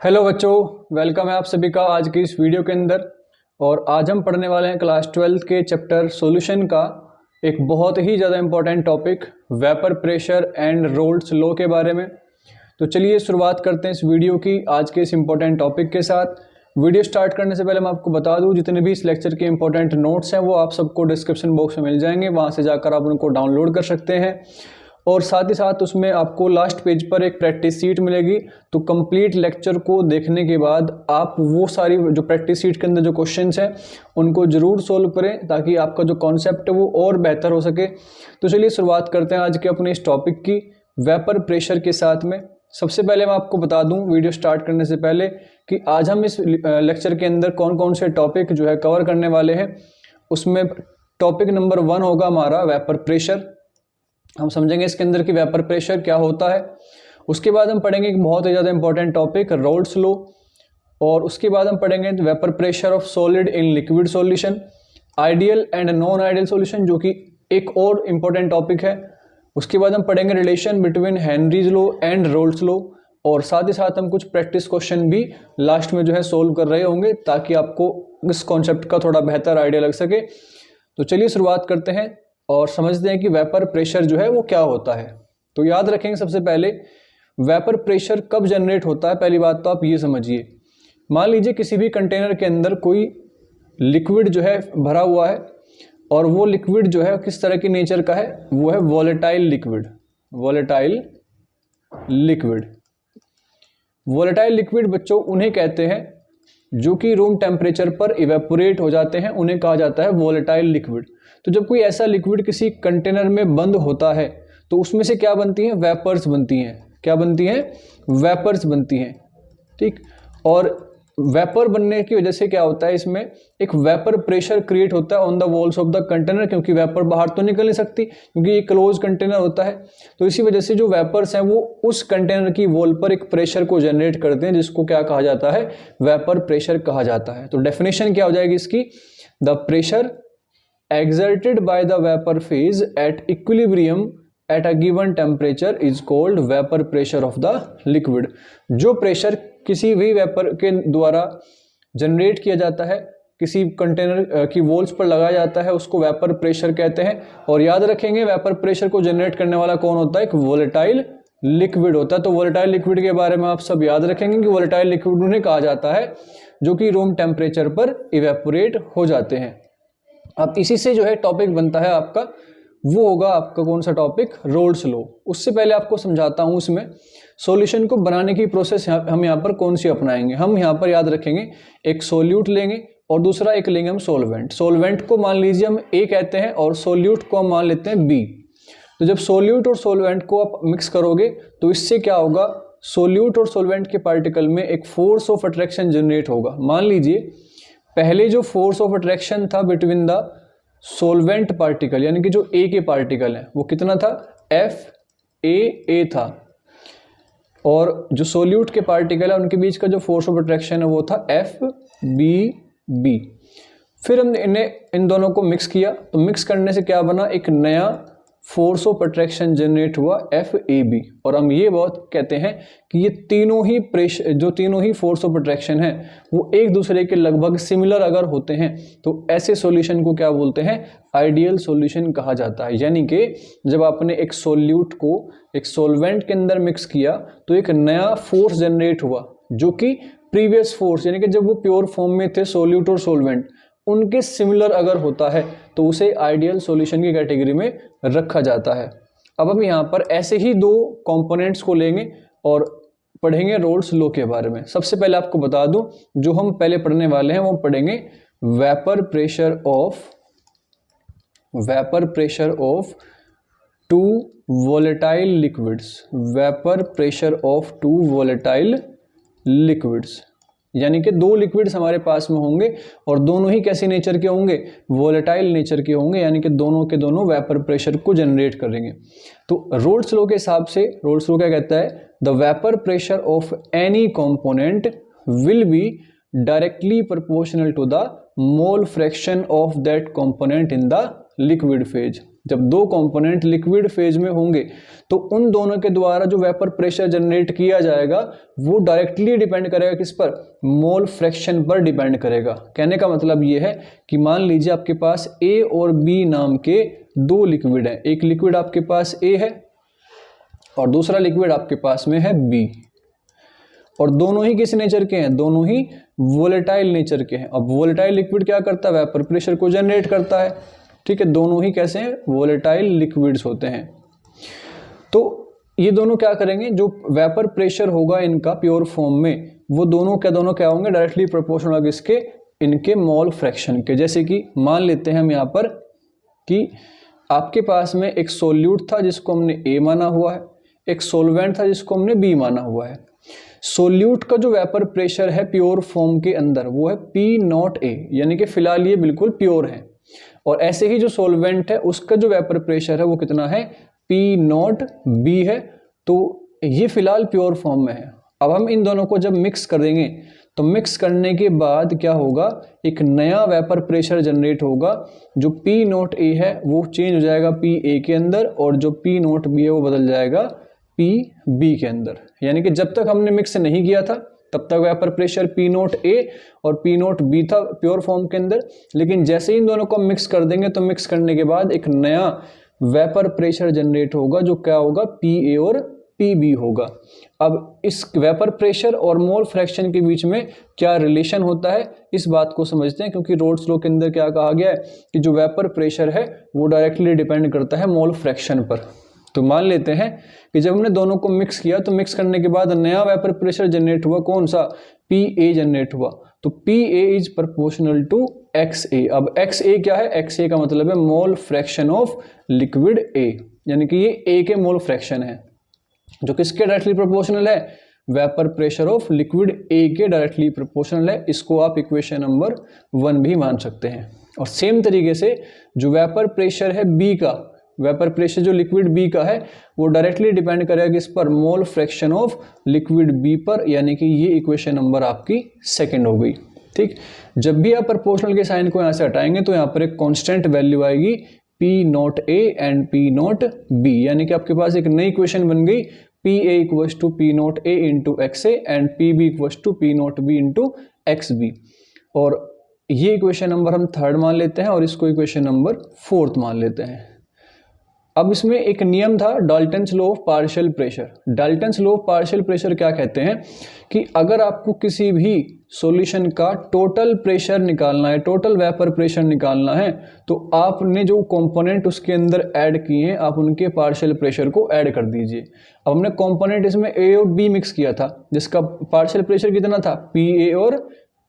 Hello बच्चों, welcome है आप सभी का आज की इस वीडियो के अंदर। और आज हम पढ़ने वाले हैं क्लास 12 के चैप्टर सॉल्यूशन का एक बहुत ही ज़्यादा important topic vapour pressure and roles law के बारे में। तो चलिए शुरुआत करते हैं इस वीडियो की आज के इस इम्पोर्टेंट टॉपिक के साथ। वीडियो स्टार्ट करने से पहले मैं आपको बता दूं, जितने भी इस लेक्चर के इंपॉर्टेंट नोट्स हैं वो आप सबको डिस्क्रिप्शन बॉक्स में मिल जाएंगे, वहाँ से जाकर आप उनको डाउनलोड कर सकते हैं। और साथ ही साथ उसमें आपको लास्ट पेज पर एक प्रैक्टिस सीट मिलेगी। तो कंप्लीट लेक्चर को देखने के बाद आप वो सारी जो प्रैक्टिस सीट के अंदर जो क्वेश्चंस हैं उनको ज़रूर सोल्व करें, ताकि आपका जो कॉन्सेप्ट है वो और बेहतर हो सके। तो चलिए शुरुआत करते हैं आज के अपने इस टॉपिक की वेपर प्रेशर के साथ में। सबसे पहले मैं आपको बता दूं वीडियो स्टार्ट करने से पहले कि आज हम इस लेक्चर के अंदर कौन कौन से टॉपिक जो है कवर करने वाले हैं। उसमें टॉपिक नंबर 1 होगा हमारा वेपर प्रेशर। हम समझेंगे इसके अंदर कि वेपर प्रेशर क्या होता है। उसके बाद हम पढ़ेंगे एक बहुत ही ज़्यादा इंपॉर्टेंट टॉपिक रोल्स लॉ। और उसके बाद हम पढ़ेंगे vapour pressure of solid in liquid solution, ideal and non ideal solution, जो कि एक और इम्पॉर्टेंट टॉपिक है। उसके बाद हम पढ़ेंगे relation between Henry's law and roles law. और साथ ही साथ हम कुछ प्रैक्टिस क्वेश्चन भी लास्ट में जो है सोल्व कर रहे होंगे, ताकि आपको इस कॉन्सेप्ट का थोड़ा बेहतर आइडिया लग सके। तो चलिए शुरुआत करते हैं और समझते हैं कि वेपर प्रेशर जो है वो क्या होता है। तो याद रखेंगे सबसे पहले वेपर प्रेशर कब जनरेट होता है। पहली बात तो आप ये समझिए, मान लीजिए किसी भी कंटेनर के अंदर कोई लिक्विड जो है भरा हुआ है, और वो लिक्विड जो है किस तरह की नेचर का है, वो है volatile liquid. Volatile liquid volatile liquid बच्चों उन्हें कहते हैं जो कि रूम टेम्परेचर पर इवेपोरेट हो जाते हैं, उन्हें कहा जाता है वोलेटाइल लिक्विड। तो जब कोई ऐसा लिक्विड किसी कंटेनर में बंद होता है तो उसमें से क्या बनती हैं, वेपर्स बनती हैं। क्या बनती हैं, वेपर्स बनती हैं। ठीक। और वेपर बनने की वजह से क्या होता है, इसमें एक वेपर प्रेशर क्रिएट होता है on the walls of the container, क्योंकि वेपर बाहर तो निकल नहीं सकती क्योंकि ये क्लोज कंटेनर होता है। तो इसी वजह से जो वेपर्स हैं वो उस कंटेनर की वॉल पर एक प्रेशर को जनरेट करते हैं, जिसको क्या कहा जाता है, वेपर प्रेशर कहा जाता है। तो डेफिनेशन क्या हो जाएगी इसकी, the pressure exerted by the vapor phase at equilibrium at a given temperature is called vapor pressure of the liquid। जो प्रेशर किसी भी वेपर के द्वारा जनरेट किया जाता है, किसी कंटेनर की वॉल्स पर लगाया जाता है, उसको वेपर प्रेशर कहते हैं। और याद रखेंगे वेपर प्रेशर को जनरेट करने वाला कौन होता है, एक वोलेटाइल लिक्विड होता है। तो वोलेटाइल लिक्विड के बारे में आप सब याद रखेंगे कि वोलेटाइल लिक्विड उन्हें कहा जाता है जो कि रूम टेम्परेचर पर इवेपोरेट हो जाते हैं। अब इसी से जो है टॉपिक बनता है आपका, वो होगा आपका कौन सा टॉपिक, रोल्स लॉ। उससे पहले आपको समझाता हूँ इसमें सॉल्यूशन को बनाने की प्रोसेस हम यहाँ पर कौन सी अपनाएंगे। हम यहाँ पर याद रखेंगे एक सोल्यूट लेंगे और दूसरा एक लेंगे हम सोलवेंट। सोलवेंट को मान लीजिए हम ए कहते हैं और सोल्यूट को हम मान लेते हैं बी। तो जब सोल्यूट और सोलवेंट को आप मिक्स करोगे तो इससे क्या होगा, सोल्यूट और सोलवेंट के पार्टिकल में एक फोर्स ऑफ अट्रैक्शन जनरेट होगा। मान लीजिए पहले जो फोर्स ऑफ अट्रैक्शन था बिटवीन द सोलवेंट पार्टिकल, यानी कि जो ए के पार्टिकल हैं, वो कितना था, FAA था। और जो सोल्यूट के पार्टिकल है उनके बीच का जो फोर्स ऑफ अट्रैक्शन है वो था FBB। फिर हमने इन दोनों को मिक्स किया, तो मिक्स करने से क्या बना, एक नया फोर्स ऑफ अट्रैक्शन जनरेट हुआ FAB। और हम ये बहुत कहते हैं कि ये तीनों ही प्रेशर, जो तीनों ही फोर्स ऑफ अट्रैक्शन है वो एक दूसरे के लगभग सिमिलर अगर होते हैं तो ऐसे सॉल्यूशन को क्या बोलते हैं, आइडियल सॉल्यूशन कहा जाता है। यानी कि जब आपने एक सोल्यूट को एक सोलवेंट के अंदर मिक्स किया तो एक नया फोर्स जनरेट हुआ जो कि प्रीवियस फोर्स, यानी कि जब वो प्योर फॉर्म में थे सोल्यूट और सोलवेंट, उनके सिमिलर अगर होता है तो उसे आइडियल सॉल्यूशन की कैटेगरी में रखा जाता है। अब हम यहाँ पर ऐसे ही दो कंपोनेंट्स को लेंगे और पढ़ेंगे रोल्स लॉ के बारे में। सबसे पहले आपको बता दूं जो हम पहले पढ़ने वाले हैं वो पढ़ेंगे vapour pressure of two volatile liquids. Vapour pressure of two volatile liquids, यानी कि दो लिक्विड्स हमारे पास में होंगे और दोनों ही कैसे नेचर के होंगे, वोलेटाइल नेचर के होंगे, यानी कि दोनों के दोनों वेपर प्रेशर को जनरेट करेंगे। तो रोल्स लॉ के हिसाब से रोल्स लॉ क्या कहता है, the vapour pressure of any component will be directly proportional to the mole fraction of that component in the liquid phase. जब दो कंपोनेंट लिक्विड फेज में होंगे तो उन दोनों के द्वारा जो वेपर प्रेशर जनरेट किया जाएगा वो डायरेक्टली डिपेंड करेगा किस पर, मोल फ्रैक्शन पर डिपेंड करेगा। कहने का मतलब ये है कि मान लीजिए आपके पास A और B नाम के दो लिक्विड हैं, एक लिक्विड आपके पास A है और दूसरा लिक्विड आपके पास में है B, और दोनों ही किस नेचर के हैं, दोनों ही वोलेटाइल नेचर के हैं। अब वोलेटाइल लिक्विड क्या करता है, वेपर प्रेशर को जनरेट करता है, ठीक है, दोनों ही कैसे हैं, वोलेटाइल लिक्विड्स होते हैं। तो ये दोनों क्या करेंगे, जो वेपर प्रेशर होगा इनका प्योर फॉर्म में, वो दोनों क्या होंगे, डायरेक्टली प्रोपोर्शनल होगा किसके, इनके मोल फ्रैक्शन के। जैसे कि मान लेते हैं हम यहाँ पर कि आपके पास में एक सोल्यूट था जिसको हमने A माना हुआ है, एक सोलवेंट था जिसको हमने B माना हुआ है। सोल्यूट का जो वेपर प्रेशर है प्योर फॉर्म के अंदर वो है P0A, यानी कि फिलहाल ये बिल्कुल प्योर है, और ऐसे ही जो सोलवेंट है उसका जो वेपर प्रेशर है वो कितना है, P0B है। तो ये फिलहाल प्योर फॉर्म में है। अब हम इन दोनों को जब मिक्स कर देंगे तो मिक्स करने के बाद क्या होगा, एक नया वेपर प्रेशर जनरेट होगा, जो P0A है वो चेंज हो जाएगा PA के अंदर, और जो P0B है वो बदल जाएगा PB के अंदर। यानी कि जब तक हमने मिक्स नहीं किया था तब तक वेपर प्रेशर P0A और P0B था प्योर फॉर्म के अंदर, लेकिन जैसे ही इन दोनों को मिक्स कर देंगे तो मिक्स करने के बाद एक नया वेपर प्रेशर जनरेट होगा, जो क्या होगा, PA और PB होगा। अब इस वेपर प्रेशर और मोल फ्रैक्शन के बीच में क्या रिलेशन होता है, इस बात को समझते हैं, क्योंकि रोल्स लॉ के अंदर क्या कहा गया है कि जो वेपर प्रेशर है वो डायरेक्टली डिपेंड करता है मोल फ्रैक्शन पर। तो मान लेते हैं कि जब हमने दोनों को मिक्स किया तो मिक्स करने के बाद नया वेपर प्रेशर जनरेट हुआ, कौन सा, PA जनरेट हुआ। तो PA is proportional to XA। अब XA क्या है, XA का मतलब है mole fraction of liquid A, यानी कि ये A के मोल फ्रैक्शन है, जो किसके डायरेक्टली प्रोपोर्शनल है, vapour pressure of liquid A के डायरेक्टली प्रोपोर्शनल है। इसको आप इक्वेशन नंबर 1 भी मान सकते हैं। और सेम तरीके से जो वेपर प्रेशर है B का, वेपर प्रेशर जो लिक्विड B का है वो डायरेक्टली डिपेंड करेगा किस पर, मोल फ्रैक्शन ऑफ लिक्विड B पर, यानी कि ये इक्वेशन नंबर आपकी सेकंड हो गई। ठीक, जब भी आप प्रोपोर्शनल के साइन को यहाँ से हटाएंगे तो यहाँ पर एक कांस्टेंट वैल्यू आएगी P0A एंड P0B, यानी कि आपके पास एक नई इक्वेशन बन गई, PA equals to P0A into XA and PB equals to P0B into XB। और ये इक्वेशन नंबर हम थर्ड मान लेते हैं और इसको इक्वेशन नंबर फोर्थ मान लेते हैं। अब इसमें एक नियम था Dalton's law of partial pressure. Dalton's law of partial pressure क्या कहते हैं कि अगर आपको किसी भी सॉल्यूशन का टोटल प्रेशर निकालना है, टोटल वेपर प्रेशर निकालना है, तो आपने जो कंपोनेंट उसके अंदर ऐड किए हैं आप उनके पार्शियल प्रेशर को ऐड कर दीजिए। अब हमने कंपोनेंट इसमें A और B मिक्स किया था जिसका पार्शियल प्रेशर कितना था, PA और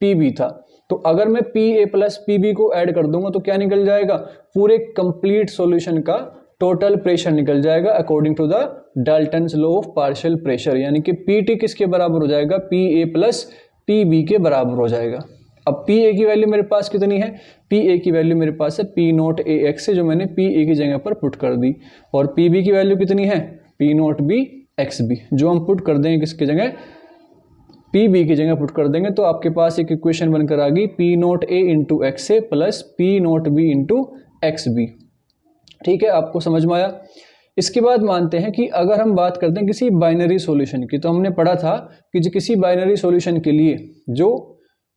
PB था। तो अगर मैं PA प्लस PB को ऐड कर दूंगा तो क्या निकल जाएगा, पूरे कंप्लीट सॉल्यूशन का टोटल प्रेशर निकल जाएगा according to the Dalton's law of partial pressure, यानी कि PT किसके बराबर हो जाएगा, PA प्लस PB के बराबर हो जाएगा। अब PA की वैल्यू मेरे पास कितनी है, PA की वैल्यू मेरे पास है P0AX से, जो मैंने PA की जगह पर पुट कर दी, और PB की वैल्यू कितनी है, P0BXB, जो हम पुट कर देंगे किसकी जगह, PB की जगह पुट कर देंगे तो आपके पास एक इक्वेशन बनकर आ गई P0A into XA plus P0B into XB। ठीक है, आपको समझ में आया। इसके बाद मानते हैं कि अगर हम बात करते हैं किसी बाइनरी सॉल्यूशन की, तो हमने पढ़ा था कि जो किसी बाइनरी सॉल्यूशन के लिए जो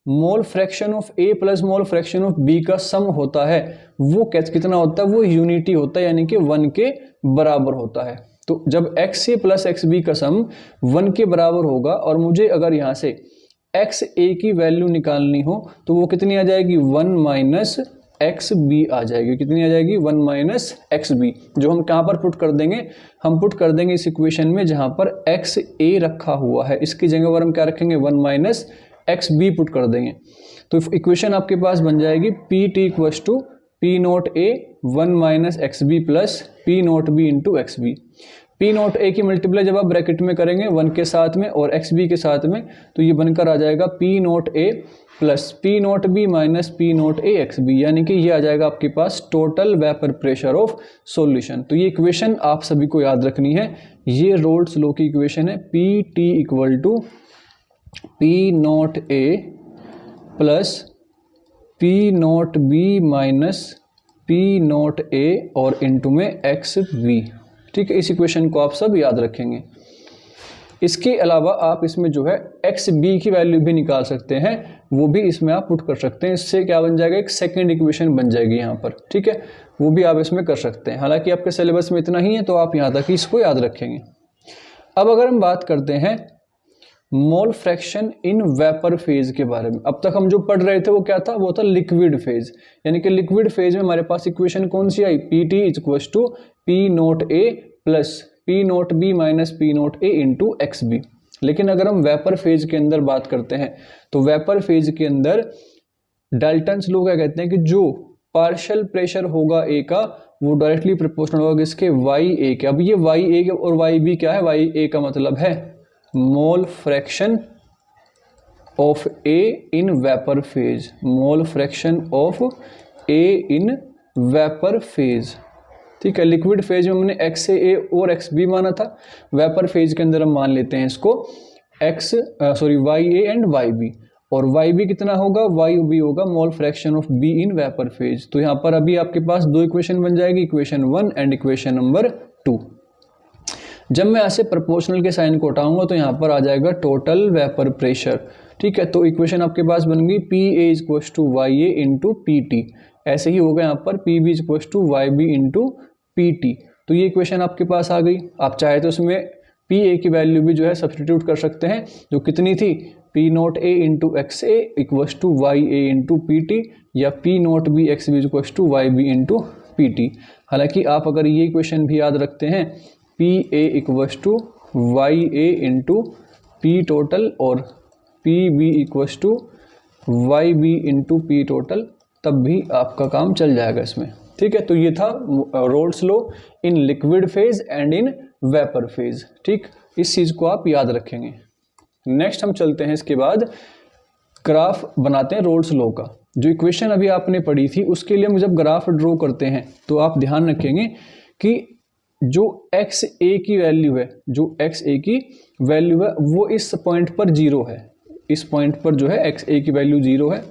मोल fraction of A plus mole fraction of B का सम होता है वो कितना होता है, वो यूनिटी होता है, यानी कि 1 के बराबर होता है। तो जब XA प्लस XB का सम 1 के बराबर होगा और मुझे अगर यहाँ से XA की वैल्यू निकालनी हो तो वो कितनी आ जाएगी, 1 माइनस XB आ जाएगी। कितनी आ जाएगी, 1 माइनस XB, जो हम कहाँ पर पुट कर देंगे, हम पुट कर देंगे इस इक्वेशन में जहाँ पर XA रखा हुआ है, इसकी जगह पर हम क्या रखेंगे, 1 माइनस XB पुट कर देंगे। तो इक्वेशन आपके पास बन जाएगी PT equals to P0A 1 minus XB plus P0B into XB। P0A की मल्टीप्लाई जब आप ब्रैकेट में करेंगे 1 के साथ में और XB के साथ में, तो ये बनकर आ जाएगा P0A plus P0B minus P0A XB, यानी कि ये आ जाएगा आपके पास total vapour pressure of solution. तो ये इक्वेशन आप सभी को याद रखनी है, ये रोल्स लॉ की इक्वेशन है, PT equal to P0A plus P0B minus P naught A और इनटू में एक्स बी। ठीक है, इस इक्वेशन को आप सब याद रखेंगे। इसके अलावा आप इसमें जो है एक्स बी की वैल्यू भी निकाल सकते हैं, वो भी इसमें आप पुट कर सकते हैं। इससे क्या बन जाएगा, एक सेकेंड इक्वेशन बन जाएगी यहाँ पर। ठीक है, वो भी आप इसमें कर सकते हैं। हालांकि आपके सिलेबस में इतना ही है, तो आप यहाँ तक ही इसको याद रखेंगे। अब अगर हम बात करते हैं mole fraction in vapour phase के बारे में। अब तक हम जो पढ़ रहे थे वो क्या था, वो था लिक्विड फेज। यानी कि लिक्विड फेज में हमारे पास इक्वेशन कौन सी आई, P T is equal to P nought A plus P nought B minus P nought A into X B. लेकिन अगर हम वेपर फेज के अंदर बात करते हैं, तो वेपर फेज के अंदर डाल्टन्स लॉ क्या कहते हैं कि जो पार्शियल प्रेशर होगा ए का, वो डायरेक्टली प्रोपोर्शनल होगा किसके, वाई ए के। अब ये वाई ए और वाई बी क्या है, वाई ए का मतलब है mole fraction of A in vapour phase, mole fraction of A in vapour phase. ठीक है, लिक्विड फेज में हमने एक्स ए और एक्स बी माना था, वेपर फेज के अंदर हम मान लेते हैं इसको Y A and Y B. और वाई बी कितना होगा, वाई बी होगा mole fraction of B in vapour phase. तो यहाँ पर अभी आपके पास दो इक्वेशन बन जाएगी, इक्वेशन 1 एंड इक्वेशन नंबर 2। जब मैं ऐसे प्रोपोर्शनल के साइन को हटाऊंगा तो यहाँ पर आ जाएगा टोटल वेपर प्रेशर। ठीक है, तो इक्वेशन आपके पास बन गई P A is equal to Y A into P T. ऐसे ही होगा यहाँ पर P B is equal to Y B into P T. तो ये इक्वेशन आपके पास आ गई। आप चाहे तो उसमें पी ए की वैल्यू भी जो है सब्सटीट्यूट कर सकते हैं, जो कितनी थी, P nought A into X A equal to Y A into P T, या P nought B X B equal to Y B into P T. हालांकि आप अगर ये इक्वेशन भी याद रखते हैं, P A equal to Y A into P total और P B equal to Y B into P total, तब भी आपका काम चल जाएगा इसमें। ठीक है, तो ये था roles law in liquid phase and in vapour phase. ठीक, इस चीज़ को आप याद रखेंगे। नेक्स्ट हम चलते हैं, इसके बाद ग्राफ बनाते हैं रोल्स लॉ का। जो इक्वेशन अभी आपने पढ़ी थी उसके लिए हम जब ग्राफ ड्रॉ करते हैं तो आप ध्यान रखेंगे कि जो एक्स ए की वैल्यू है, जो एक्स ए की वैल्यू है वो इस पॉइंट पर 0 है। इस पॉइंट पर जो है एक्स ए की वैल्यू 0 है।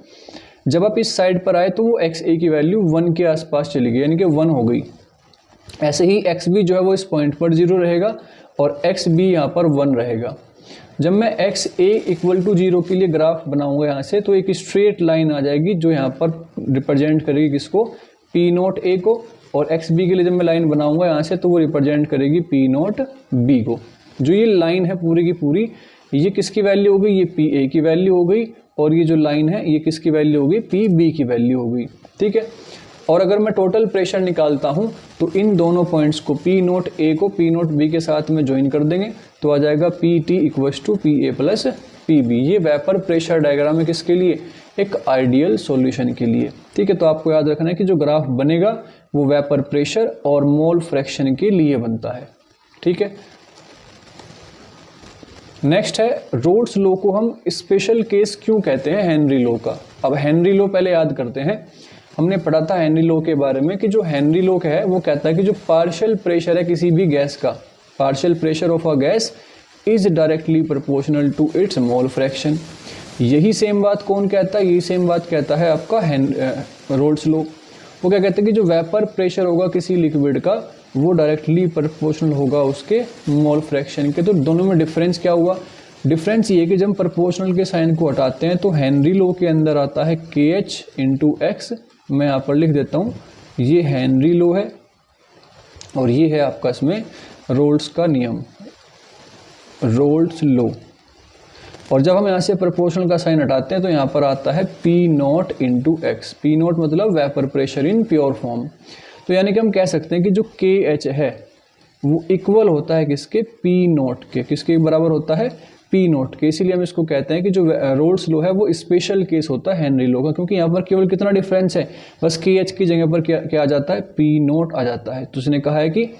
जब आप इस साइड पर आए तो वो एक्स ए की वैल्यू 1 के आसपास चली गई, यानी कि 1 हो गई। ऐसे ही एक्स बी जो है वो इस पॉइंट पर 0 रहेगा और एक्स बी यहाँ पर 1 रहेगा। जब मैं एक्स ए इक्वल टू 0 के लिए ग्राफ बनाऊंगा यहाँ से, तो एक स्ट्रेट लाइन आ जाएगी जो यहाँ पर रिप्रेजेंट करेगी किसको, पी नोट ए को। और एक्स बी के लिए जब मैं लाइन बनाऊंगा यहाँ से, तो वो रिप्रेजेंट करेगी पी नोट बी को। जो ये लाइन है पूरी की पूरी, ये किसकी वैल्यू हो गई, ये पी ए की वैल्यू हो गई। और ये जो लाइन है ये किसकी वैल्यू हो गई, पी बी की वैल्यू हो गई। ठीक है, और अगर मैं टोटल प्रेशर निकालता हूँ तो इन दोनों पॉइंट्स को, पी नोट ए को पी नोट बी के साथ में ज्वाइन कर देंगे, तो आ जाएगा P T equal to P A plus P B. ये वेपर प्रेशर डायग्राम है किसके लिए, एक आइडियल सॉल्यूशन के लिए। ठीक है, तो आपको याद रखना है कि जो ग्राफ बनेगा वो वेपर प्रेशर और मोल फ्रैक्शन के लिए बनता है। ठीक है, नेक्स्ट है रोल्स लॉ को हम स्पेशल केस क्यों कहते हैं हेनरी लॉ का। अब हेनरी लॉ पहले याद करते हैं। हमने पढ़ा था हेनरी लॉ के बारे में कि जो हेनरी लॉ है वो कहता है कि जो पार्शियल प्रेशर है किसी भी गैस का, partial pressure of a gas is directly proportional to its mole fraction. यही सेम बात कौन कहता है, यही सेम बात कहता है आपका रोल्स लॉ। वो क्या कहते हैं कि जो वेपर प्रेशर होगा किसी लिक्विड का वो डायरेक्टली प्रोपोर्शनल होगा उसके मोल फ्रैक्शन के। तो दोनों में डिफरेंस क्या हुआ, डिफरेंस ये कि जब प्रोपोर्शनल के साइन को हटाते हैं तो हेनरी लॉ के अंदर आता है के एच इंटू एक्स। मैं यहाँ पर लिख देता हूँ, ये हेनरी लॉ है और ये है आपका इसमें रोल्स का नियम, रोल्स लॉ। और जब हम यहाँ से प्रोपोर्शनल का साइन हटाते हैं तो यहाँ पर आता है P nought into X. P nought मतलब vapour pressure in pure form. तो यानी कि हम कह सकते हैं कि जो के एच है वो इक्वल होता है किसके, पी नॉट के। किसके बराबर होता है, पी नॉट के। इसीलिए हम इसको कहते हैं कि जो रोल्स लॉ है वो स्पेशल केस होता है हेनरी लॉ का, क्योंकि यहाँ पर केवल कितना डिफरेंस है, बस के एच की जगह पर क्या आ जाता है, पी नॉट आ जाता है। तो उसने कहा है कि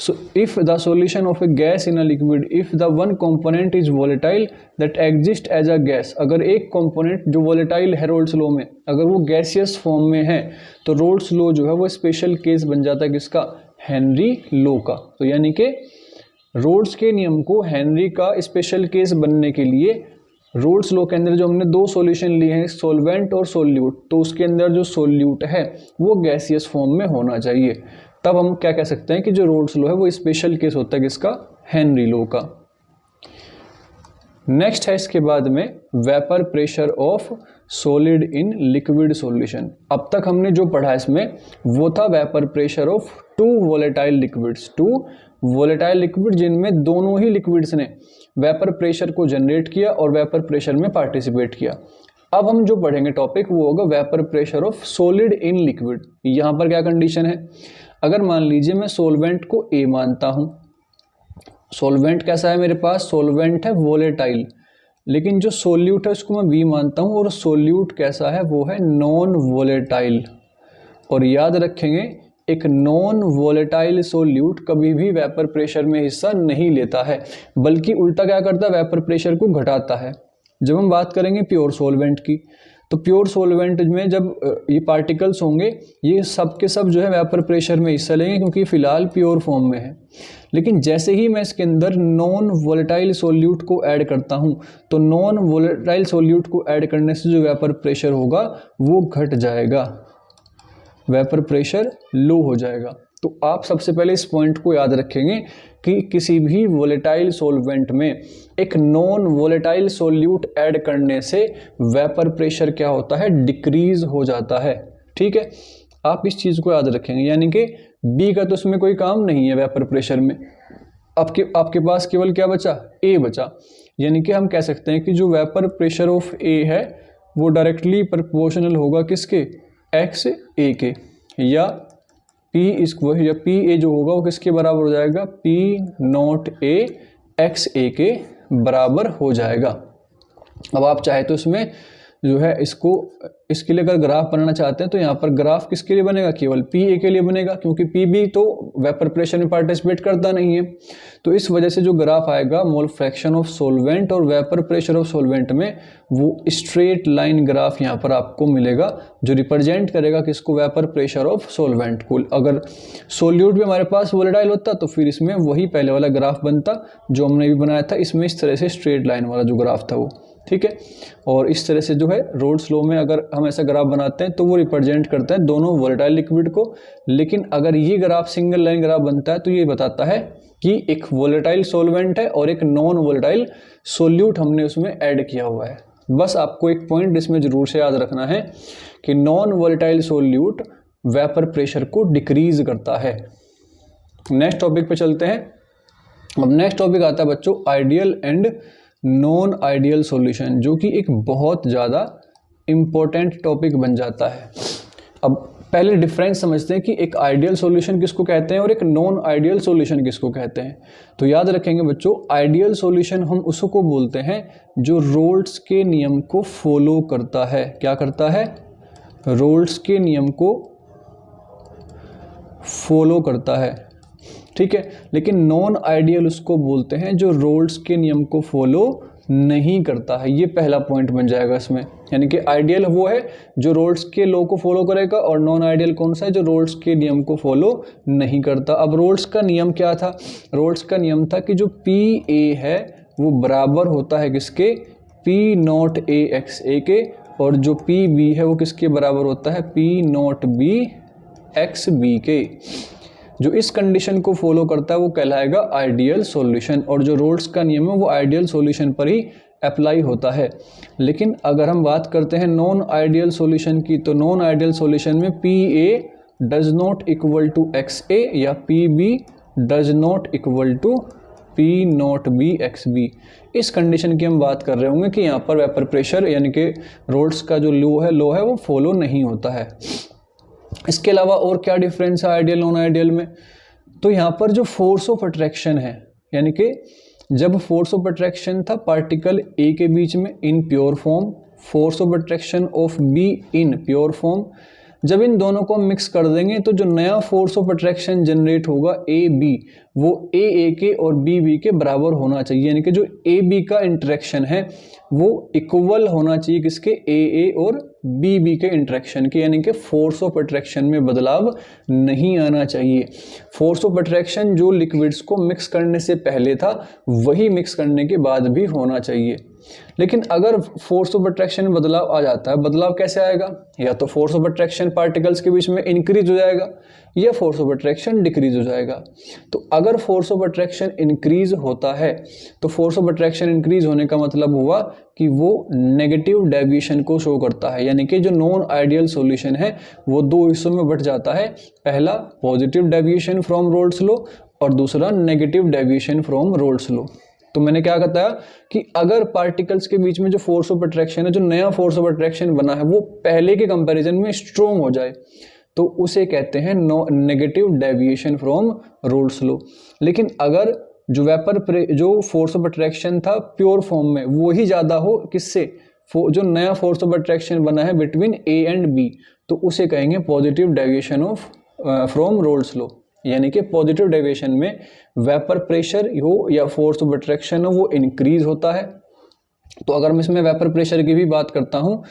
so if the solution of a gas in a liquid, if the one component is volatile that exists as a gas, अगर एक component जो volatile है रोल्स लॉ में, अगर वो gaseous form में है, तो रोल्स लॉ जो है वो स्पेशल केस बन जाता है किसका, हेनरी लॉ का। तो यानी कि रोल्स के नियम को हेनरी का स्पेशल केस बनने के लिए रोल्स लॉ के अंदर जो हमने दो सॉल्यूशन लिए हैं, सॉल्वेंट और सोल्यूट, तो उसके अंदर जो सोल्यूट है वो गैसियस फॉर्म में होना चाहिए। तब हम क्या कह सकते हैं कि जो रोल्स लॉ है वो स्पेशल केस होता है किसका, हेनरी लॉ का। नेक्स्ट है इसके बाद में vapour pressure of solid in liquid solution. अब तक हमने जो पढ़ा इसमें वो था vapour pressure of two volatile liquids, two volatile liquid जिनमें दोनों ही लिक्विड्स ने वेपर प्रेशर को जनरेट किया और वेपर प्रेशर में पार्टिसिपेट किया। अब हम जो पढ़ेंगे टॉपिक वो होगा vapour pressure of solid in liquid. यहाँ पर क्या कंडीशन है, अगर मान लीजिए मैं सॉल्वेंट को ए मानता हूँ, सॉल्वेंट कैसा है मेरे पास, सॉल्वेंट है वोलेटाइल, लेकिन जो सोल्यूट है उसको मैं बी मानता हूँ और सोल्यूट कैसा है, वो है नॉन वोलेटाइल। और याद रखेंगे एक नॉन वोलेटाइल सोल्यूट कभी भी वेपर प्रेशर में हिस्सा नहीं लेता है, बल्कि उल्टा क्या करता है, वेपर प्रेशर को घटाता है। जब हम बात करेंगे प्योर सॉल्वेंट की, तो प्योर सॉल्वेंट में जब ये पार्टिकल्स होंगे ये सब के सब जो है वेपर प्रेशर में हिस्सा लेंगे क्योंकि फिलहाल प्योर फॉर्म में है। लेकिन जैसे ही मैं इसके अंदर नॉन वोलेटाइल सोल्यूट को ऐड करता हूँ, तो नॉन वोलेटाइल सोल्यूट को ऐड करने से जो वेपर प्रेशर होगा वो घट जाएगा, वेपर प्रेशर लो हो जाएगा। तो आप सबसे पहले इस पॉइंट को याद रखेंगे कि किसी भी वोलेटाइल सॉल्वेंट में एक नॉन वोलेटाइल सोल्यूट ऐड करने से वेपर प्रेशर क्या होता है, डिक्रीज हो जाता है। ठीक है, आप इस चीज़ को याद रखेंगे, यानी कि बी का तो उसमें कोई काम नहीं है वेपर प्रेशर में। आपके पास केवल क्या बचा, ए बचा, यानी कि हम कह सकते हैं कि जो वेपर प्रेशर ऑफ ए है वो डायरेक्टली प्रोपोर्शनल होगा किसके, एक्स ए के, या पी इसको या पी ए जो होगा वो किसके बराबर हो जाएगा, पी नॉट ए एक्स ए के बराबर हो जाएगा। अब आप चाहे तो इसमें जो है इसके लिए अगर ग्राफ बनाना चाहते हैं तो यहाँ पर ग्राफ किसके लिए बनेगा, केवल पी ए के लिए बनेगा, क्योंकि पी बी तो वेपर प्रेशर में पार्टिसिपेट करता नहीं है। तो इस वजह से जो ग्राफ आएगा मोल फ्रैक्शन ऑफ सॉल्वेंट और वेपर प्रेशर ऑफ सॉल्वेंट में, वो स्ट्रेट लाइन ग्राफ यहाँ पर आपको मिलेगा जो रिप्रेजेंट करेगा किसको, वेपर प्रेशर ऑफ सॉल्वेंट को। अगर सोल्यूट भी हमारे पास वोलेटाइल होता तो फिर इसमें वही पहले वाला ग्राफ बनता जो हमने भी बनाया था, इसमें इस तरह से स्ट्रेट लाइन वाला जो ग्राफ था वो। ठीक है, और इस तरह से जो है रोल्स लॉ में अगर हम ऐसा ग्राफ बनाते हैं तो वो रिप्रेजेंट करता है दोनों वोलेटाइल लिक्विड को। लेकिन अगर ये ग्राफ सिंगल लाइन ग्राफ बनता है तो ये बताता है कि एक वोलेटाइल सॉल्वेंट है और एक नॉन वोलेटाइल सोल्यूट हमने उसमें ऐड किया हुआ है। बस आपको एक पॉइंट इसमें जरूर से याद रखना है कि non volatile solute vapour pressure को डिक्रीज करता है। नेक्स्ट टॉपिक पे चलते हैं। अब नेक्स्ट टॉपिक आता है बच्चों ideal and non ideal solution, जो कि एक बहुत ज़्यादा इम्पोर्टेंट टॉपिक बन जाता है। अब पहले डिफरेंस समझते हैं कि एक आइडियल सॉल्यूशन किसको कहते हैं और एक नॉन आइडियल सॉल्यूशन किसको कहते हैं। तो याद रखेंगे बच्चों, आइडियल सॉल्यूशन हम उसको बोलते हैं जो रोल्स के नियम को फॉलो करता है। क्या करता है, रोल्स के नियम को फॉलो करता है। ठीक है, लेकिन नॉन आइडियल उसको बोलते हैं जो रोल्स के नियम को फॉलो नहीं करता है। ये पहला पॉइंट बन जाएगा इसमें, यानी कि आइडियल वो है जो रोल्स के लॉ को फॉलो करेगा और नॉन आइडियल कौन सा है, जो रोल्स के नियम को फॉलो नहीं करता। अब रोल्स का नियम क्या था, रोल्स का नियम था कि जो पी ए है वो बराबर होता है किसके, पी नॉट ए एक्स ए के, और जो पी बी है वो किसके बराबर होता है, P not B X B के। जो इस कंडीशन को फॉलो करता है वो कहलाएगा आइडियल सॉल्यूशन, और जो रोल्स का नियम है वो आइडियल सॉल्यूशन पर ही अप्लाई होता है। लेकिन अगर हम बात करते हैं नॉन आइडियल सॉल्यूशन की, तो नॉन आइडियल सॉल्यूशन में P A does not equal to X A या P B does not equal to P not B X B. इस कंडीशन की हम बात कर रहे होंगे कि यहाँ पर वेपर प्रेशर यानी कि रोल्स का जो लॉ है वो फॉलो नहीं होता है। इसके अलावा और क्या डिफरेंस है आइडियल नॉन आइडियल में, तो यहाँ पर जो फोर्स ऑफ अट्रैक्शन है, यानी कि जब फोर्स ऑफ अट्रैक्शन था पार्टिकल ए के बीच में इन pure form, force of attraction of B in pure form, जब इन दोनों को हम मिक्स कर देंगे तो जो नया फोर्स ऑफ अट्रैक्शन जनरेट होगा ए बी, वो ए के और बी के बराबर होना चाहिए। यानी कि जो ए बी का इंटरेक्शन है वो इक्वल होना चाहिए किसके, ए और बी के इंटरेक्शन के, यानी कि फोर्स ऑफ अट्रैक्शन में बदलाव नहीं आना चाहिए। फोर्स ऑफ अट्रैक्शन जो लिक्विड्स को मिक्स करने से पहले था वही मिक्स करने के बाद भी होना चाहिए। लेकिन अगर फोर्स ऑफ अट्रैक्शन में बदलाव आ जाता है, बदलाव कैसे आएगा, या तो फोर्स ऑफ अट्रैक्शन पार्टिकल्स के बीच में इंक्रीज हो जाएगा या फोर्स ऑफ अट्रैक्शन डिक्रीज हो जाएगा। तो अगर फोर्स ऑफ अट्रैक्शन इंक्रीज होता है तो फोर्स ऑफ अट्रैक्शन इंक्रीज होने का मतलब हुआ कि वो नेगेटिव डेविएशन को शो करता है, यानी कि जो नॉन आइडियल सॉल्यूशन है वो दो हिस्सों में बट जाता है। पहला positive deviation from roles law और दूसरा negative deviation from roles law. तो मैंने क्या बताया कि अगर पार्टिकल्स के बीच में जो फोर्स ऑफ अट्रैक्शन है, जो नया फोर्स ऑफ अट्रैक्शन बना है, वो पहले के कंपैरिजन में स्ट्रॉन्ग हो जाए तो उसे कहते हैं negative deviation from roles law. लेकिन अगर जो फोर्स ऑफ अट्रैक्शन था प्योर फॉर्म में वो ही ज़्यादा हो, किससे, जो नया फोर्स ऑफ अट्रैक्शन बना है बिटवीन ए एंड बी, तो उसे कहेंगे positive deviation of from roles law. यानी कि पॉजिटिव डेविएशन में वेपर प्रेशर हो या फोर्स ऑफ अट्रैक्शन हो वो इंक्रीज होता है। तो अगर मैं इसमें वेपर प्रेशर की भी बात करता हूँ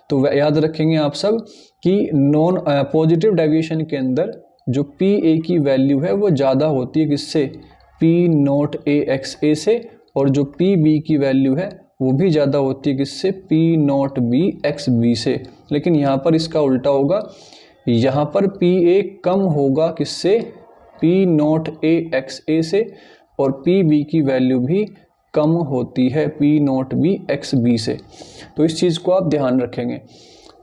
तो याद रखेंगे आप सब कि नॉन पॉजिटिव डेविएशन के अंदर जो पी ए की वैल्यू है वो ज़्यादा होती है किससे, पी नॉट ए एक्स ए से, और जो पी बी की वैल्यू है वो भी ज़्यादा होती है किससे, P not B X B से। लेकिन यहाँ पर इसका उल्टा होगा, यहाँ पर पी ए कम होगा किससे, पी नॉट ए एक्स ए से, और पी बी की वैल्यू भी कम होती है P not B X B से। तो इस चीज़ को आप ध्यान रखेंगे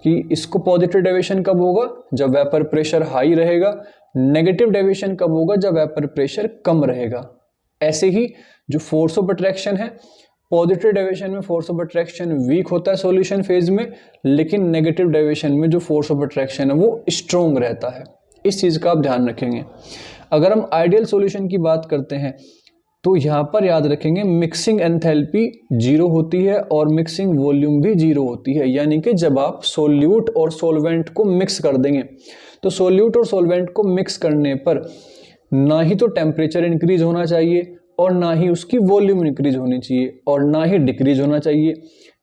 कि इसको पॉजिटिव डेविएशन कब होगा, जब वेपर प्रेशर हाई रहेगा। नेगेटिव डेविएशन कब होगा, जब वेपर प्रेशर कम रहेगा। ऐसे ही जो फोर्स ऑफ अट्रैक्शन है, पॉजिटिव डेविएशन में फोर्स ऑफ अट्रैक्शन वीक होता है सॉल्यूशन फेज में, लेकिन नेगेटिव डेविएशन में जो फोर्स ऑफ अट्रैक्शन है वो स्ट्रॉन्ग रहता है। इस चीज़ का आप ध्यान रखेंगे। अगर हम आइडियल सॉल्यूशन की बात करते हैं तो यहाँ पर याद रखेंगे मिक्सिंग एंथैल्पी 0 होती है और मिक्सिंग वॉल्यूम भी 0 होती है। यानी कि जब आप सोल्यूट और सॉल्वेंट को मिक्स कर देंगे तो सोल्यूट और सॉल्वेंट को मिक्स करने पर ना ही तो टेम्परेचर इंक्रीज होना चाहिए और ना ही उसकी वॉल्यूम इंक्रीज होनी चाहिए और ना ही डिक्रीज होना चाहिए।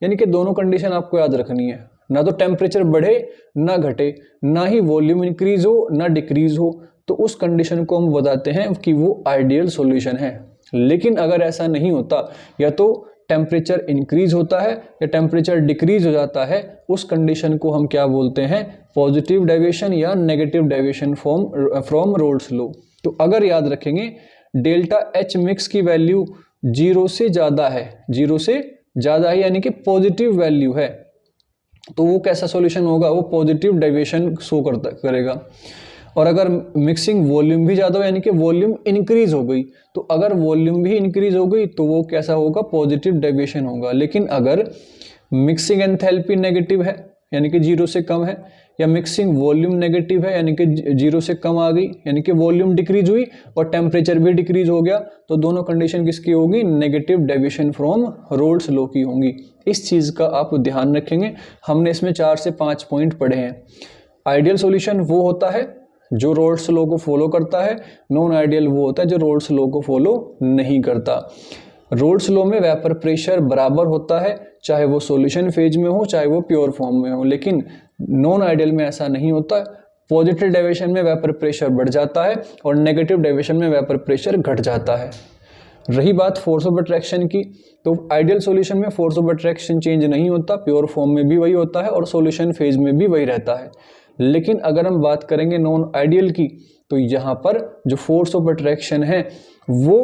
यानी कि दोनों कंडीशन आपको याद रखनी है, ना तो टेम्परेचर बढ़े ना घटे, ना ही वॉल्यूम इंक्रीज हो ना डिक्रीज हो। तो उस कंडीशन को हम बताते हैं कि वो आइडियल सॉल्यूशन है। लेकिन अगर ऐसा नहीं होता, या तो टेम्परेचर इंक्रीज होता है या टेम्परेचर डिक्रीज हो जाता है, उस कंडीशन को हम क्या बोलते हैं, पॉजिटिव डेविएशन या negative deviation from roles law. तो अगर याद रखेंगे डेल्टा एच मिक्स की वैल्यू 0 से ज़्यादा है, 0 से ज़्यादा है यानी कि पॉजिटिव वैल्यू है, तो वो कैसा सॉल्यूशन होगा, वो पॉजिटिव डेविएशन शो करेगा। और अगर मिक्सिंग वॉल्यूम भी ज़्यादा हो यानी कि वॉल्यूम इंक्रीज हो गई, तो अगर वॉल्यूम भी इंक्रीज हो गई तो वो कैसा होगा, पॉजिटिव डेविएशन होगा। लेकिन अगर मिक्सिंग एंथैल्पी नेगेटिव है यानी कि 0 से कम है, या मिक्सिंग वॉल्यूम नेगेटिव है यानी कि 0 से कम आ गई, यानी कि वॉल्यूम डिक्रीज हुई और टेम्परेचर भी डिक्रीज हो गया, तो दोनों कंडीशन किसकी होगी, negative deviation from roles law की होंगी। इस चीज़ का आप ध्यान रखेंगे। हमने इसमें 4 से 5 पॉइंट पढ़े हैं। आइडियल सॉल्यूशन वो होता है जो रोल्स लॉ को फॉलो करता है, नॉन आइडियल वो होता है जो रोल्स लॉ को फॉलो नहीं करता। रोल्स लॉ में वेपर प्रेशर बराबर होता है, चाहे वो सॉल्यूशन फेज में हो चाहे वो प्योर फॉर्म में हो, लेकिन नॉन आइडियल में ऐसा नहीं होता। पॉजिटिव डेविएशन में वेपर प्रेशर बढ़ जाता है और नेगेटिव डेविएशन में वेपर प्रेशर घट जाता है। रही बात फोर्स ऑफ अट्रैक्शन की, तो आइडियल सॉल्यूशन में फोर्स ऑफ अट्रैक्शन चेंज नहीं होता, प्योर फॉर्म में भी वही होता है और सॉल्यूशन फेज में भी वही रहता है। लेकिन अगर हम बात करेंगे नॉन आइडियल की, तो यहाँ पर जो फोर्स ऑफ अट्रैक्शन है वो